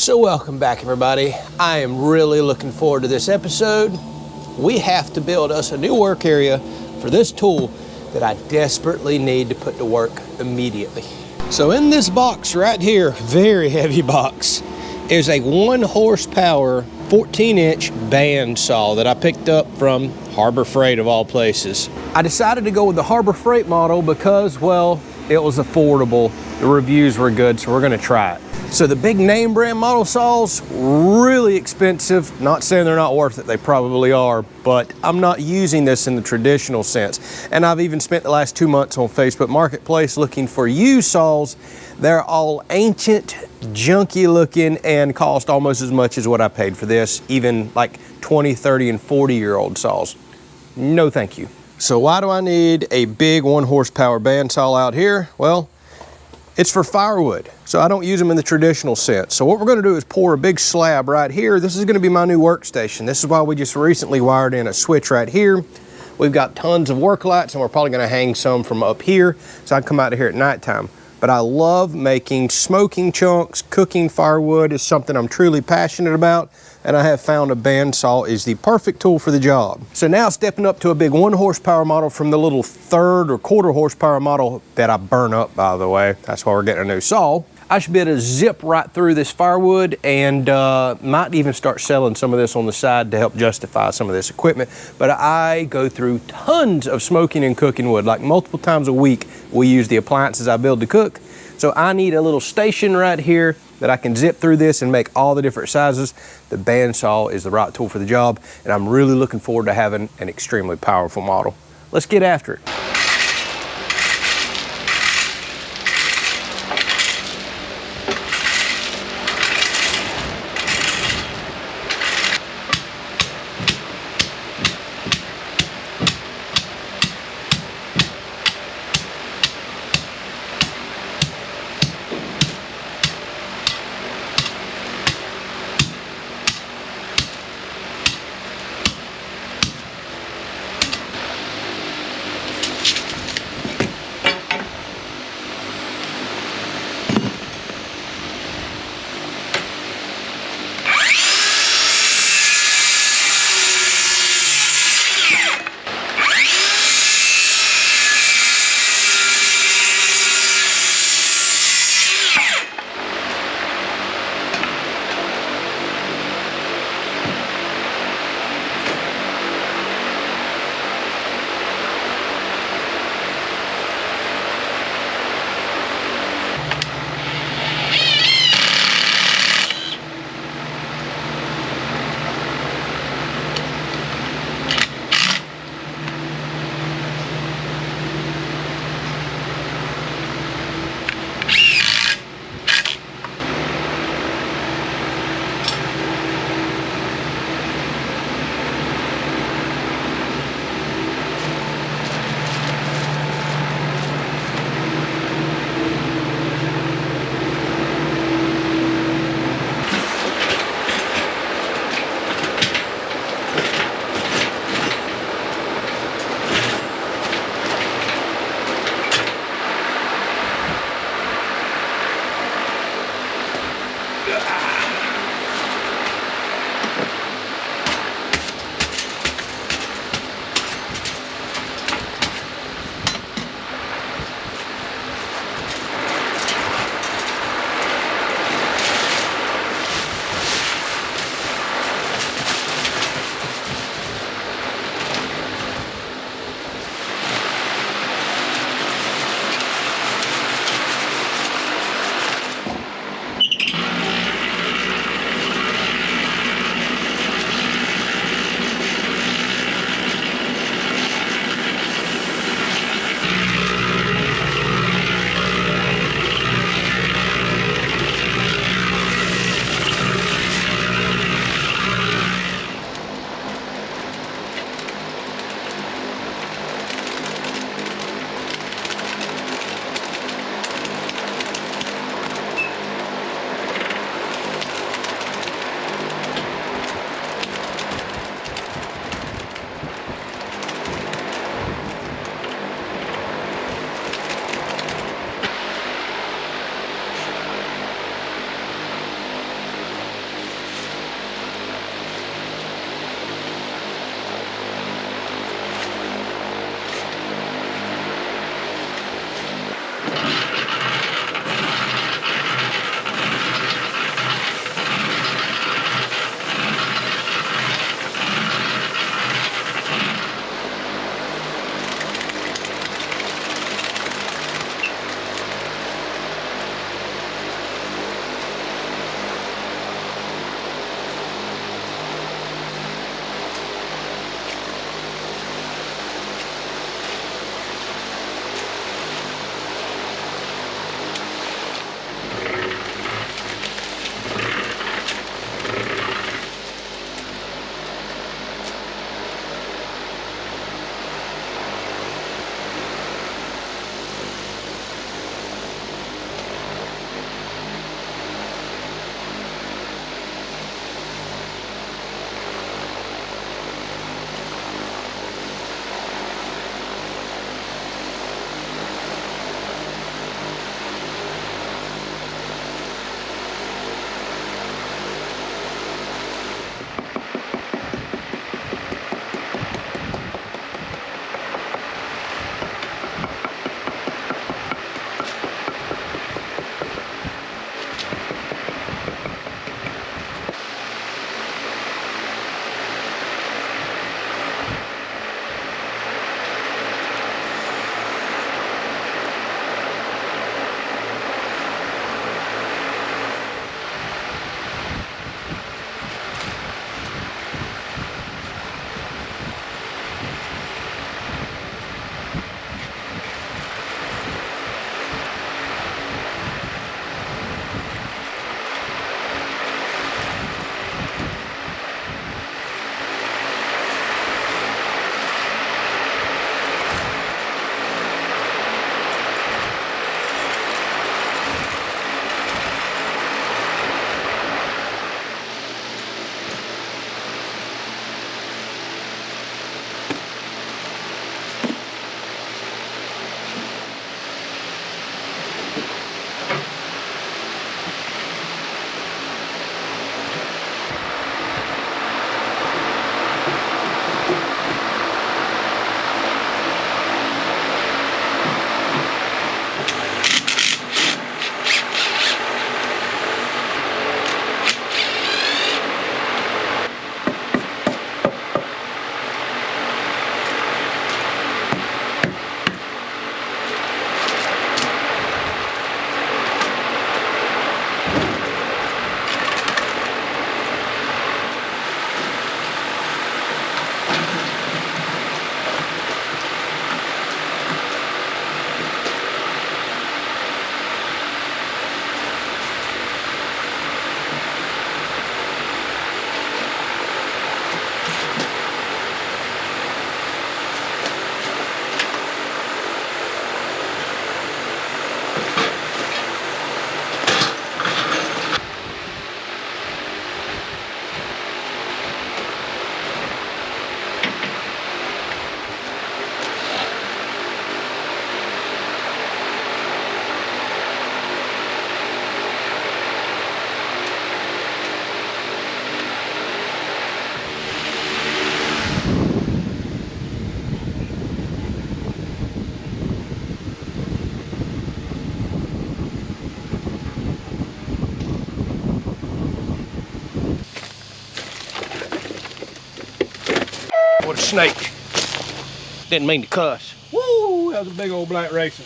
So welcome back, everybody. I am really looking forward to this episode. We have to build us a new work area for this tool that I desperately need to put to work immediately. So in this box right here, very heavy box, is a 1 horsepower 14-inch bandsaw that I picked up from Harbor Freight of all places. I decided to go with the Harbor Freight model because, well, it was affordable. The reviews were good, so we're gonna try it. So the big name brand model saws, really expensive. Not saying they're not worth it, they probably are, but I'm not using this in the traditional sense. And I've even spent the last 2 months on Facebook Marketplace looking for used saws. They're all ancient, junky looking, and cost almost as much as what I paid for this, even like 20, 30, and 40-year-old saws. No thank you. So why do I need a big 1 horsepower bandsaw out here? Well, it's for firewood, so I don't use them in the traditional sense. So what we're gonna do is pour a big slab right here. This is gonna be my new workstation. This is why we just recently wired in a switch right here. We've got tons of work lights, and we're probably gonna hang some from up here, so I can come out of here at nighttime. But I love making smoking chunks. Cooking firewood is something I'm truly passionate about, and I have found a bandsaw is the perfect tool for the job. So now stepping up to a big 1 horsepower model from the little 1/3 or 1/4 horsepower model that I burn up, by the way. That's why we're getting a new saw. I should be able to zip right through this firewood and might even start selling some of this on the side to help justify some of this equipment. But I go through tons of smoking and cooking wood, like multiple times a week. We use the appliances I build to cook. So I need a little station right here that I can zip through this and make all the different sizes. The bandsaw is the right tool for the job, and I'm really looking forward to having an extremely powerful model. Let's get after it. with a snake. Didn't mean to cuss. Woo, that was a big old black racer.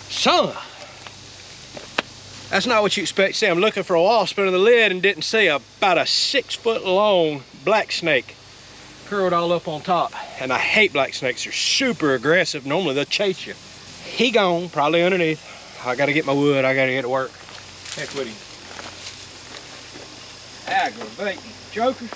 Son, that's not what you expect to see. I'm looking for a wasp under the lid and didn't see about a 6 foot long black snake curled all up on top. And I hate black snakes. They're super aggressive. Normally they'll chase you. He gone, probably underneath. I gotta get my wood. I gotta get to work. Heck with him. Aggravating jokers.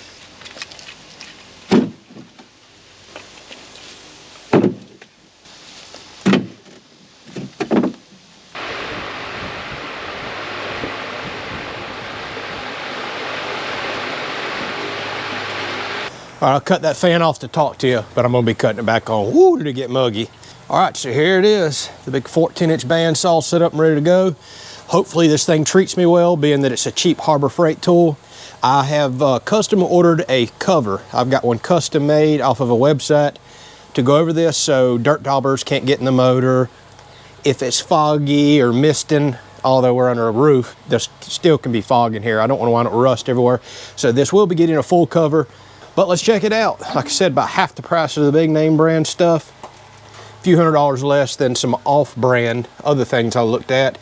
All right, I'll cut that fan off to talk to you, but I'm gonna be cutting it back on. Woo, did it get muggy. All right, so here it is. The big 14-inch bandsaw set up and ready to go. Hopefully this thing treats me well, being that it's a cheap Harbor Freight tool. I have custom ordered a cover. I've got one custom made off of a website to go over this so dirt daubers can't get in the motor. If it's foggy or misting, although we're under a roof, there still can be fog in here. I don't want to wind up rust everywhere. So this will be getting a full cover. But let's check it out. Like I said, about half the price of the big name brand stuff. A few $100s less than some off-brand other things I looked at.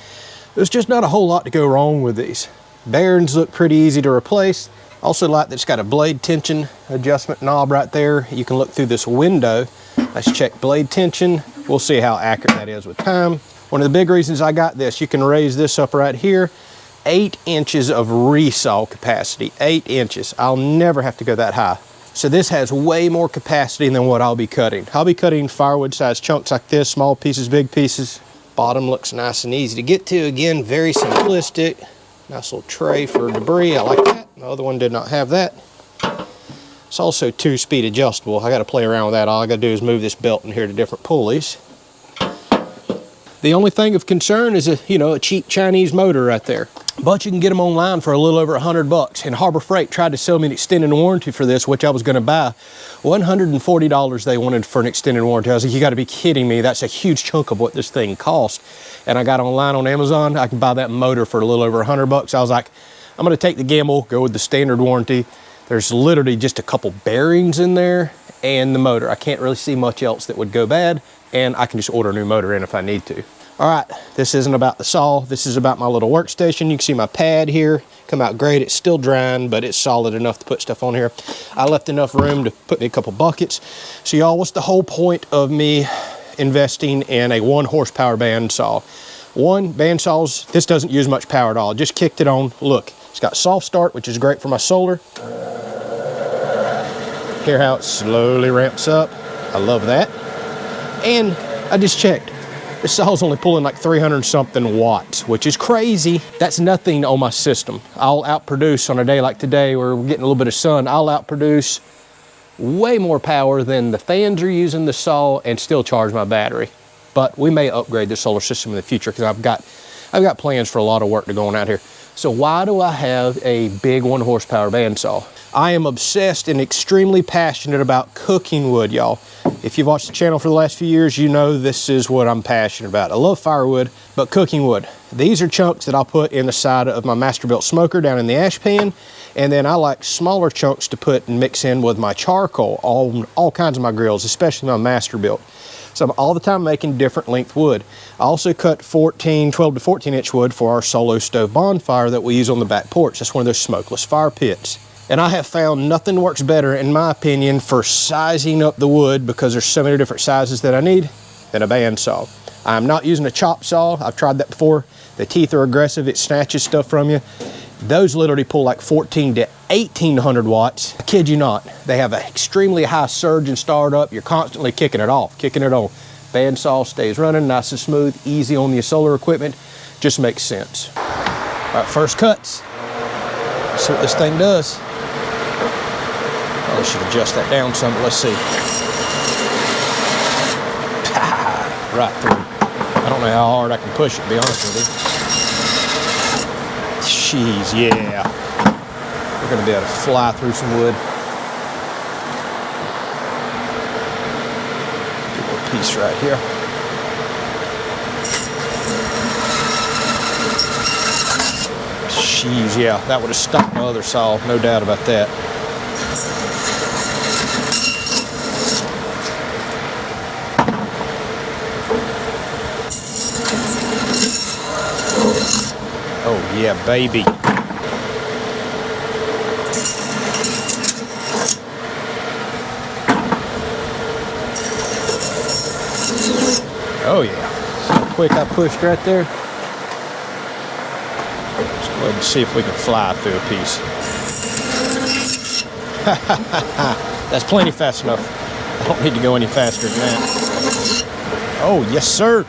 There's just not a whole lot to go wrong with these. Bearings look pretty easy to replace. Also like that it's got a blade tension adjustment knob right there. You can look through this window. Let's check blade tension. We'll see how accurate that is with time. One of the big reasons I got this, you can raise this up right here. 8 inches of resaw capacity, 8 inches. I'll never have to go that high. So this has way more capacity than what I'll be cutting. I'll be cutting firewood sized chunks like this, small pieces, big pieces. Bottom looks nice and easy to get to. Again, very simplistic. Nice little tray for debris, I like that. The other one did not have that. It's also 2-speed adjustable. I gotta play around with that. All I gotta do is move this belt in here to different pulleys. The only thing of concern is a cheap Chinese motor right there. But you can get them online for a little over $100. And Harbor Freight tried to sell me an extended warranty for this, which I was gonna buy. $140 they wanted for an extended warranty. I was like, you gotta be kidding me. That's a huge chunk of what this thing cost. And I got online on Amazon, I can buy that motor for a little over $100. I was like, I'm gonna take the gamble, go with the standard warranty. There's literally just a couple bearings in there and the motor. I can't really see much else that would go bad. And I can just order a new motor in if I need to. All right, this isn't about the saw. This is about my little workstation. You can see my pad here come out great. It's still drying, but it's solid enough to put stuff on here. I left enough room to put me a couple buckets. So y'all, what's the whole point of me investing in a 1 horsepower bandsaw? Bandsaws, this doesn't use much power at all. I just kicked it on. Look, it's got soft start, which is great for my solar. Hear how it slowly ramps up. I love that. And I just checked. This saw's only pulling like 300 something watts, which is crazy. That's nothing on my system. I'll outproduce on a day like today where we're getting a little bit of sun. I'll outproduce way more power than the fans are using the saw and still charge my battery. But we may upgrade the solar system in the future because I've got plans for a lot of work to go on out here. So why do I have a big 1 horsepower bandsaw? I am obsessed and extremely passionate about cooking wood, y'all. If you've watched the channel for the last few years, you know this is what I'm passionate about. I love firewood, but cooking wood. These are chunks that I'll put in the side of my Masterbuilt smoker down in the ash pan. And then I like smaller chunks to put and mix in with my charcoal on all kinds of my grills, especially my Masterbuilt. So I'm all the time making different length wood. I also cut 12 to 14 inch wood for our solo stove bonfire that we use on the back porch. That's one of those smokeless fire pits. And I have found nothing works better, in my opinion, for sizing up the wood, because there's so many different sizes that I need, than a bandsaw. I'm not using a chop saw. I've tried that before. The teeth are aggressive. It snatches stuff from you. Those literally pull like 14 to 1800 watts. I kid you not. They have an extremely high surge and startup. You're constantly kicking it off, kicking it on. Bandsaw stays running nice and smooth, easy on the solar equipment. Just makes sense. All right, first cuts. Let's see what this thing does. Probably should adjust that down some, but let's see. Right through. I don't know how hard I can push it, to be honest with you. Jeez, yeah. We're gonna be able to fly through some wood. piece right here. Jeez, yeah, that would have stopped my other saw, no doubt about that. Oh yeah, baby. Oh yeah, see how quick I pushed right there? Let's go ahead and see if we can fly through a piece. That's plenty fast enough. I don't need to go any faster than that. Oh, yes sir.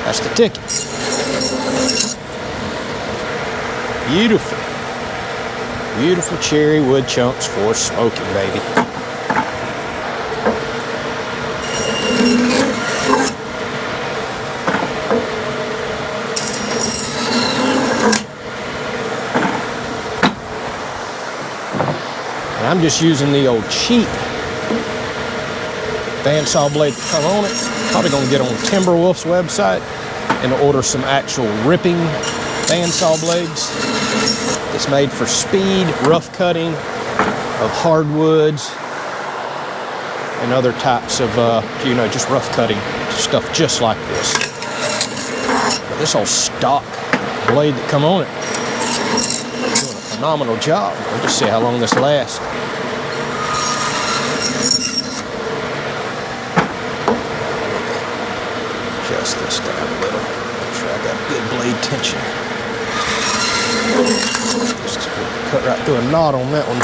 That's the ticket. Beautiful. Beautiful cherry wood chunks for smoking, baby. I'm just using the old cheap bandsaw blade to come on it. Probably gonna get on Timberwolf's website and order some actual ripping bandsaw blades. It's made for speed, rough cutting of hardwoods and other types of, you know, just rough cutting stuff just like this. But this old stock blade that come on it, doing a phenomenal job. We'll just see how long this lasts. Adjust this down a little. Make sure I got good blade tension. Just cut right through a knot on that one.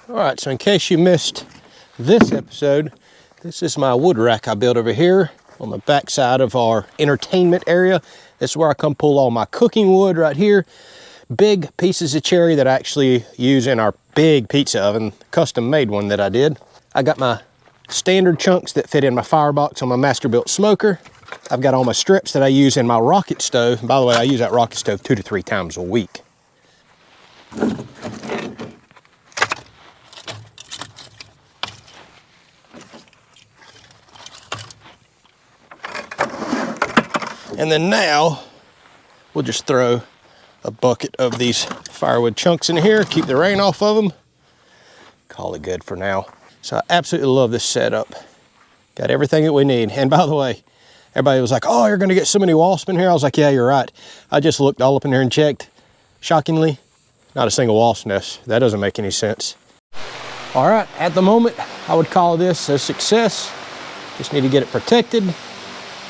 All right, so in case you missed this episode, this is my wood rack I built over here on the back side of our entertainment area. This is where I come pull all my cooking wood right here. Big pieces of cherry that I actually use in our big pizza oven, custom made one that I did. I got my standard chunks that fit in my firebox on my master-built smoker. I've got all my strips that I use in my rocket stove. And by the way, I use that rocket stove 2 to 3 times a week. And then now, we'll just throw a bucket of these firewood chunks in here, keep the rain off of them, call it good for now. So I absolutely love this setup. Got everything that we need. And by the way, everybody was like, oh, you're gonna get so many wasps in here. I was like, yeah, you're right. I just looked all up in here and checked. Shockingly, not a single wasp nest. That doesn't make any sense. All right, at the moment, I would call this a success. Just need to get it protected.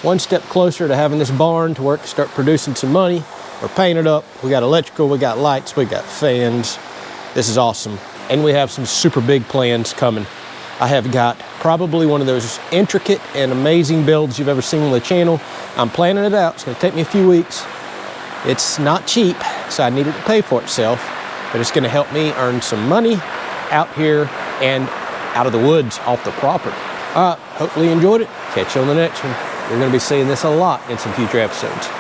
One step closer to having this barn to work, start producing some money. We're painted up, we got electrical, we got lights, we got fans. This is awesome. And we have some super big plans coming. I have got probably one of those intricate and amazing builds you've ever seen on the channel. I'm planning it out, it's gonna take me a few weeks. It's not cheap, so I need it to pay for itself, but it's gonna help me earn some money out here and out of the woods off the property. All right, hopefully you enjoyed it. Catch you on the next one. We're gonna be seeing this a lot in some future episodes.